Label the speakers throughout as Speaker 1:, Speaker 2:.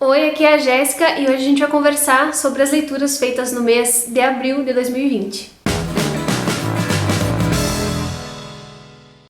Speaker 1: Oi, aqui é a Jéssica e hoje a gente vai conversar sobre as leituras feitas no mês de abril de 2020.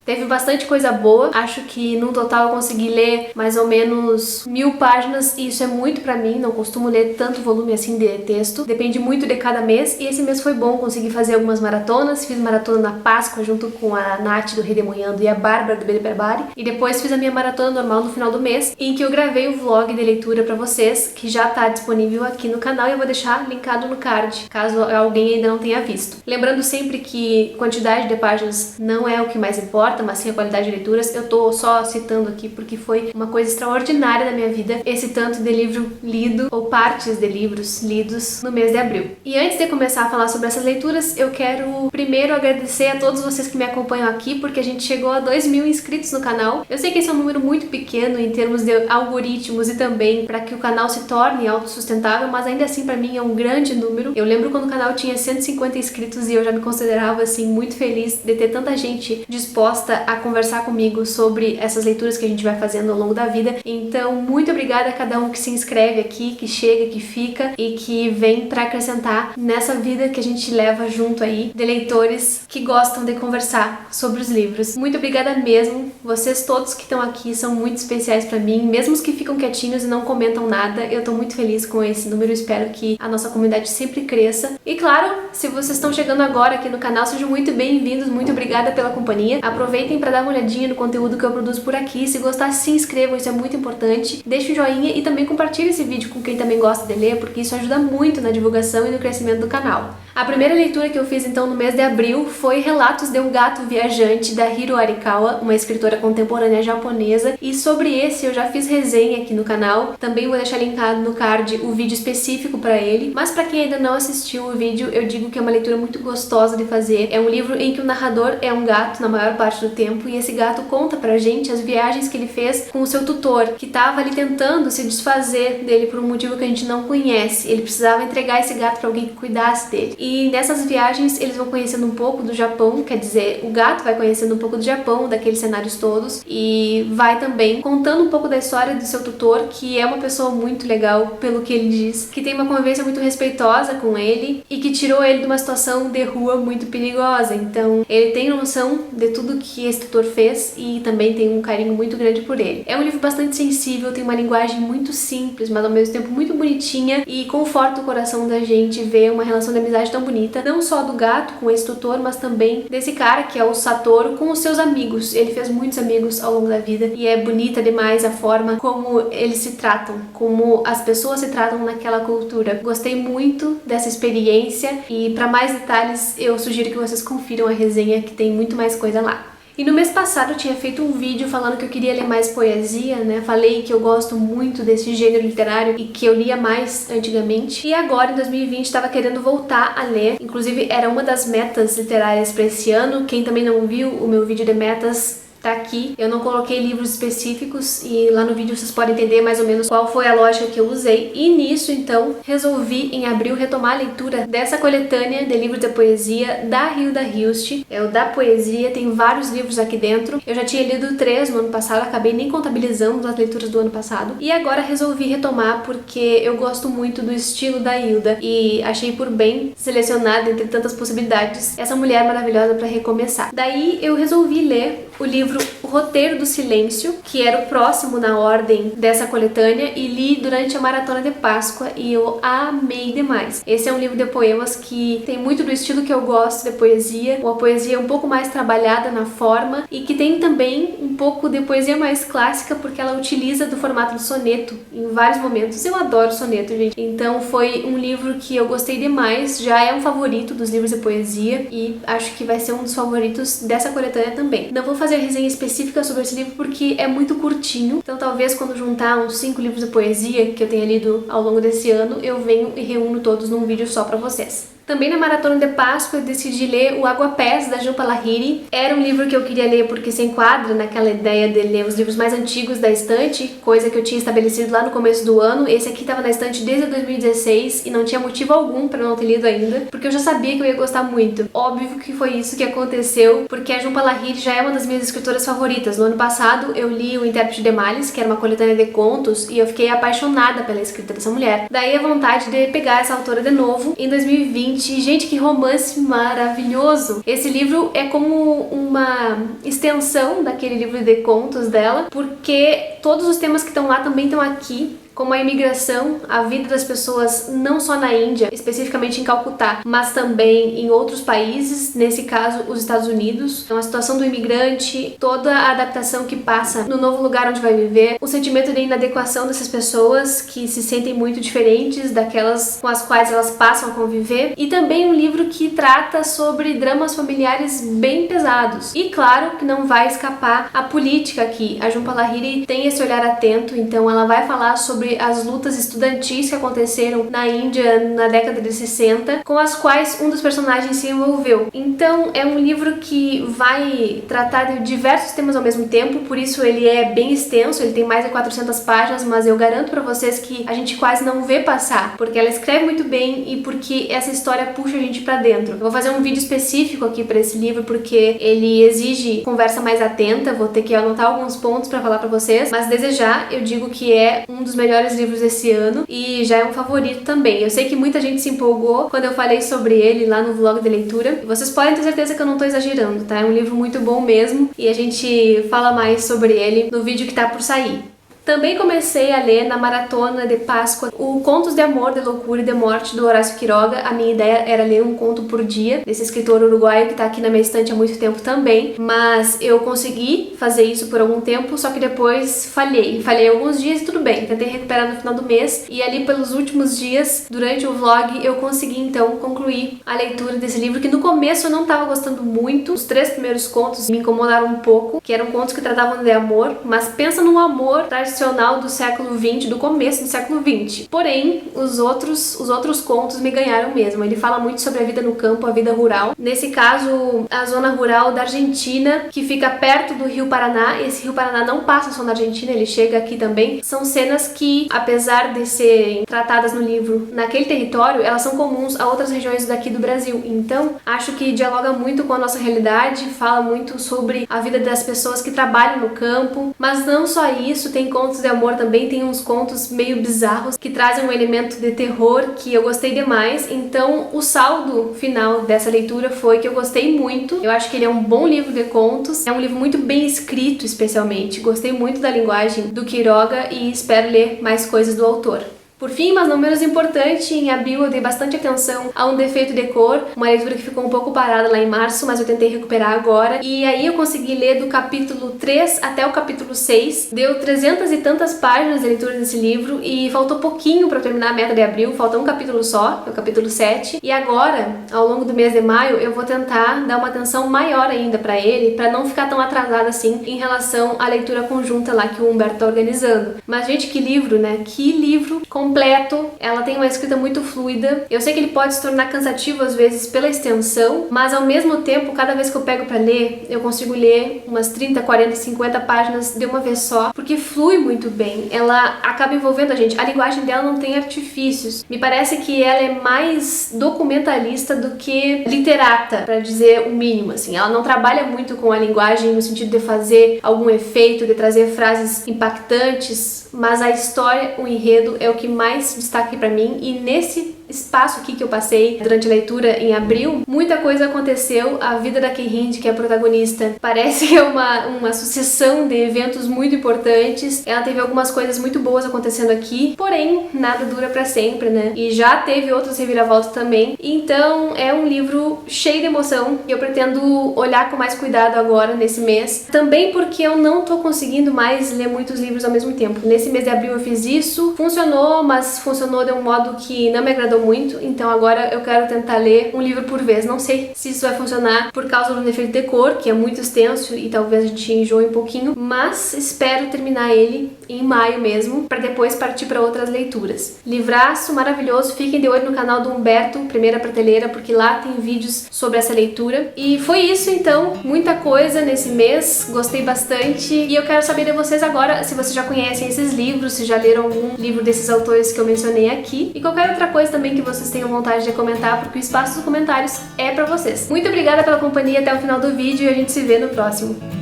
Speaker 1: Teve bastante coisa boa, acho que no total eu consegui ler mais ou menos 1000 páginas e isso é muito pra mim, não costumo ler tanto volume assim de texto, depende muito de cada mês e esse mês foi bom, consegui fazer algumas maratonas, fiz maratona na Páscoa junto com a Nath do Redemoinhando e a Bárbara do Barbari e depois fiz a minha maratona normal no final do mês em que eu gravei o vlog de leitura pra vocês, que já tá disponível aqui no canal e eu vou deixar linkado no card, caso alguém ainda não tenha visto. Lembrando sempre que quantidade de páginas não é o que mais importa, mas sim a qualidade de leituras. Eu tô só citando aqui porque foi uma coisa extraordinária da minha vida esse tanto de livro lido ou partes de livros lidos no mês de abril. E antes de começar a falar sobre essas leituras, eu quero primeiro agradecer a todos vocês que me acompanham aqui, porque a gente chegou a 2000 inscritos no canal. Eu sei que esse é um número muito pequeno em termos de algoritmos e também para que o canal se torne autossustentável, mas ainda assim para mim é um grande número. Eu lembro quando o canal tinha 150 inscritos e eu já me considerava assim muito feliz de ter tanta gente disposta a conversar comigo sobre essas leituras que a gente vai fazendo ao longo da vida. Então, muito obrigada a cada um que se inscreve aqui, que chega, que fica e que vem para acrescentar nessa vida que a gente leva junto aí de leitores que gostam de conversar sobre os livros. Muito obrigada mesmo. Vocês todos que estão aqui são muito especiais para mim, mesmo os que ficam quietinhos e não comentam nada. Eu tô muito feliz com esse número, espero que a nossa comunidade sempre cresça. E claro, se vocês estão chegando agora aqui no canal, sejam muito bem-vindos. Muito obrigada pela companhia. Aproveitem para dar uma olhadinha no conteúdo que eu produzo por aqui. Se gostar, se inscrevam, isso é muito importante. Deixe um joinha e também compartilhe esse vídeo com quem também gosta de ler, porque isso ajuda muito na divulgação e no crescimento do canal. A primeira leitura que eu fiz então no mês de abril foi Relatos de um Gato Viajante, da Hiro Arikawa, uma escritora contemporânea japonesa, e sobre esse eu já fiz resenha aqui no canal. Também vou deixar linkado no card o vídeo específico para ele, mas para quem ainda não assistiu o vídeo, eu digo que é uma leitura muito gostosa de fazer. É um livro em que o narrador é um gato na maior parte do tempo e esse gato conta pra gente as viagens que ele fez com o seu tutor, que estava ali tentando se desfazer dele por um motivo que a gente não conhece. Ele precisava entregar esse gato para alguém que cuidasse dele. E nessas viagens eles vão conhecendo um pouco do Japão, quer dizer, o gato vai conhecendo um pouco do Japão, daqueles cenários todos, e vai também contando um pouco da história do seu tutor, que é uma pessoa muito legal, pelo que ele diz, que tem uma convivência muito respeitosa com ele e que tirou ele de uma situação de rua muito perigosa. Então ele tem noção de tudo que esse tutor fez e também tem um carinho muito grande por ele. É um livro bastante sensível, tem uma linguagem muito simples, mas ao mesmo tempo muito bonitinha e conforta o coração da gente ver uma relação de amizade tão bonita, não só do gato com esse tutor, mas também desse cara que é o Satoru com os seus amigos. Ele fez muitos amigos ao longo da vida e é bonita demais a forma como eles se tratam, como as pessoas se tratam naquela cultura. Gostei muito dessa experiência e para mais detalhes eu sugiro que vocês confiram a resenha, que tem muito mais coisa lá. E no mês passado eu tinha feito um vídeo falando que eu queria ler mais poesia, né? Falei que eu gosto muito desse gênero literário e que eu lia mais antigamente. E agora, em 2020, estava querendo voltar a ler. Inclusive, era uma das metas literárias para esse ano. Quem também não viu o meu vídeo de metas, tá aqui. Eu não coloquei livros específicos e lá no vídeo vocês podem entender mais ou menos qual foi a lógica que eu usei. E nisso, então, resolvi em abril retomar a leitura dessa coletânea de livros de poesia da Hilda Hilst. É o Da Poesia, tem vários livros aqui dentro. Eu já tinha lido 3 no ano passado, acabei nem contabilizando as leituras do ano passado. E agora resolvi retomar porque eu gosto muito do estilo da Hilda e achei por bem selecionar entre tantas possibilidades essa mulher maravilhosa para recomeçar. Daí eu resolvi ler o livro O Roteiro do Silêncio, que era o próximo na ordem dessa coletânea, e li durante a maratona de Páscoa e eu amei demais. Esse é um livro de poemas que tem muito do estilo que eu gosto de poesia, uma poesia um pouco mais trabalhada na forma e que tem também um pouco de poesia mais clássica porque ela utiliza do formato do soneto em vários momentos. Eu adoro soneto, gente. Então foi um livro que eu gostei demais, já é um favorito dos livros de poesia e acho que vai ser um dos favoritos dessa coletânea também. Não vou fazer resenha específica sobre esse livro porque é muito curtinho, então talvez quando juntar uns 5 livros de poesia que eu tenha lido ao longo desse ano, eu venho e reúno todos num vídeo só pra vocês. Também na Maratona de Páscoa eu decidi ler o Aguapés, da Jhumpa Lahiri. Era um livro que eu queria ler porque se enquadra naquela ideia de ler os livros mais antigos da estante, coisa que eu tinha estabelecido lá no começo do ano. Esse aqui estava na estante desde 2016 e não tinha motivo algum para não ter lido ainda, porque eu já sabia que eu ia gostar muito. Óbvio que foi isso que aconteceu, porque a Jhumpa Lahiri já é uma das minhas escritoras favoritas. No ano passado eu li O Intérprete de Males, que era uma coletânea de contos, e eu fiquei apaixonada pela escrita dessa mulher. Daí a vontade de pegar essa autora de novo em 2020. Gente, que romance maravilhoso! Esse livro é como uma extensão daquele livro de contos dela, porque todos os temas que estão lá também estão aqui, como a imigração, a vida das pessoas não só na Índia, especificamente em Calcutá, mas também em outros países, nesse caso os Estados Unidos. Então a situação do imigrante, toda a adaptação que passa no novo lugar onde vai viver, o sentimento de inadequação dessas pessoas que se sentem muito diferentes daquelas com as quais elas passam a conviver, e também um livro que trata sobre dramas familiares bem pesados. E claro que não vai escapar a política aqui. A Jhumpa Lahiri tem esse olhar atento, então ela vai falar sobre as lutas estudantis que aconteceram na Índia na década de 60, com as quais um dos personagens se envolveu. Então é um livro que vai tratar de diversos temas ao mesmo tempo, por isso ele é bem extenso, ele tem mais de 400 páginas, mas eu garanto pra vocês que a gente quase não vê passar, porque ela escreve muito bem e porque essa história puxa a gente pra dentro. Eu vou fazer um vídeo específico aqui pra esse livro, porque ele exige conversa mais atenta, vou ter que anotar alguns pontos pra falar pra vocês, mas desde já eu digo que é um dos melhores livros desse ano e já é um favorito também. Eu sei que muita gente se empolgou quando eu falei sobre ele lá no vlog de leitura. E vocês podem ter certeza que eu não tô exagerando, tá? É um livro muito bom mesmo e a gente fala mais sobre ele no vídeo que tá por sair. Também comecei a ler na Maratona de Páscoa o Contos de Amor, de Loucura e de Morte, do Horácio Quiroga. A minha ideia era ler um conto por dia, desse escritor uruguaio que tá aqui na minha estante há muito tempo também, mas eu consegui fazer isso por algum tempo, só que depois falhei. Falhei alguns dias e tudo bem, tentei recuperar no final do mês, e ali pelos últimos dias, durante o vlog, eu consegui então concluir a leitura desse livro, que no começo eu não tava gostando muito. Os 3 primeiros contos me incomodaram um pouco, que eram contos que tratavam de amor, mas pensa num amor tradicional do século XX, do começo do século XX. Porém, os outros contos me ganharam mesmo. Ele fala muito sobre a vida no campo, a vida rural. Nesse caso, a zona rural da Argentina, que fica perto do Rio Paraná. Esse Rio Paraná não passa só na Argentina, ele chega aqui também. São cenas que, apesar de serem tratadas no livro naquele território, elas são comuns a outras regiões daqui do Brasil. Então, acho que dialoga muito com a nossa realidade, fala muito sobre a vida das pessoas que trabalham no campo. Mas não só isso, tem contos de amor também, tem uns contos meio bizarros que trazem um elemento de terror que eu gostei demais. Então o saldo final dessa leitura foi que eu gostei muito. Eu acho que ele é um bom livro de contos, é um livro muito bem escrito, especialmente. Gostei muito da linguagem do Quiroga e espero ler mais coisas do autor. Por fim, mas não menos importante, em abril eu dei bastante atenção a Um Defeito de Cor, uma leitura que ficou um pouco parada lá em março, mas eu tentei recuperar agora. E aí eu consegui ler do capítulo 3 até o capítulo 6. Deu 300 e tantas páginas de leitura desse livro e faltou pouquinho para terminar a meta de abril, falta um capítulo só, é o capítulo 7. E agora, ao longo do mês de maio, eu vou tentar dar uma atenção maior ainda para ele, para não ficar tão atrasada assim em relação à leitura conjunta lá que o Humberto tá organizando. Mas gente, que livro, né? Que livro completo, ela tem uma escrita muito fluida. Eu sei que ele pode se tornar cansativo às vezes pela extensão, mas ao mesmo tempo, cada vez que eu pego para ler, eu consigo ler umas 30, 40, 50 páginas de uma vez só, porque flui muito bem. Ela acaba envolvendo a gente. A linguagem dela não tem artifícios. Me parece que ela é mais documentalista do que literata, para dizer o mínimo, assim. Ela não trabalha muito com a linguagem no sentido de fazer algum efeito, de trazer frases impactantes, mas a história, o enredo é o que mais destaca para mim. E nesse espaço aqui que eu passei durante a leitura em abril, muita coisa aconteceu. A vida da Kehinde, que é a protagonista, parece que é uma sucessão de eventos muito importantes. Ela teve algumas coisas muito boas acontecendo aqui, porém nada dura para sempre, né? E já teve outras reviravoltas também. Então é um livro cheio de emoção e eu pretendo olhar com mais cuidado agora nesse mês, também porque eu não tô conseguindo mais ler muitos livros ao mesmo tempo. Nesse mês de abril eu fiz isso, funcionou, mas funcionou de um modo que não me agradou muito, então agora eu quero tentar ler um livro por vez. Não sei se isso vai funcionar por causa do defeito de cor, que é muito extenso e talvez a gente enjoe um pouquinho, mas espero terminar ele em maio mesmo, para depois partir para outras leituras. Livraço maravilhoso, fiquem de olho no canal do Humberto, Primeira Prateleira, porque lá tem vídeos sobre essa leitura. E foi isso então, muita coisa nesse mês, gostei bastante e eu quero saber de vocês agora se vocês já conhecem esses livros, se já leram algum livro desses autores que eu mencionei aqui e qualquer outra coisa também que vocês tenham vontade de comentar, porque o espaço dos comentários é pra vocês. Muito obrigada pela companhia até o final do vídeo e a gente se vê no próximo.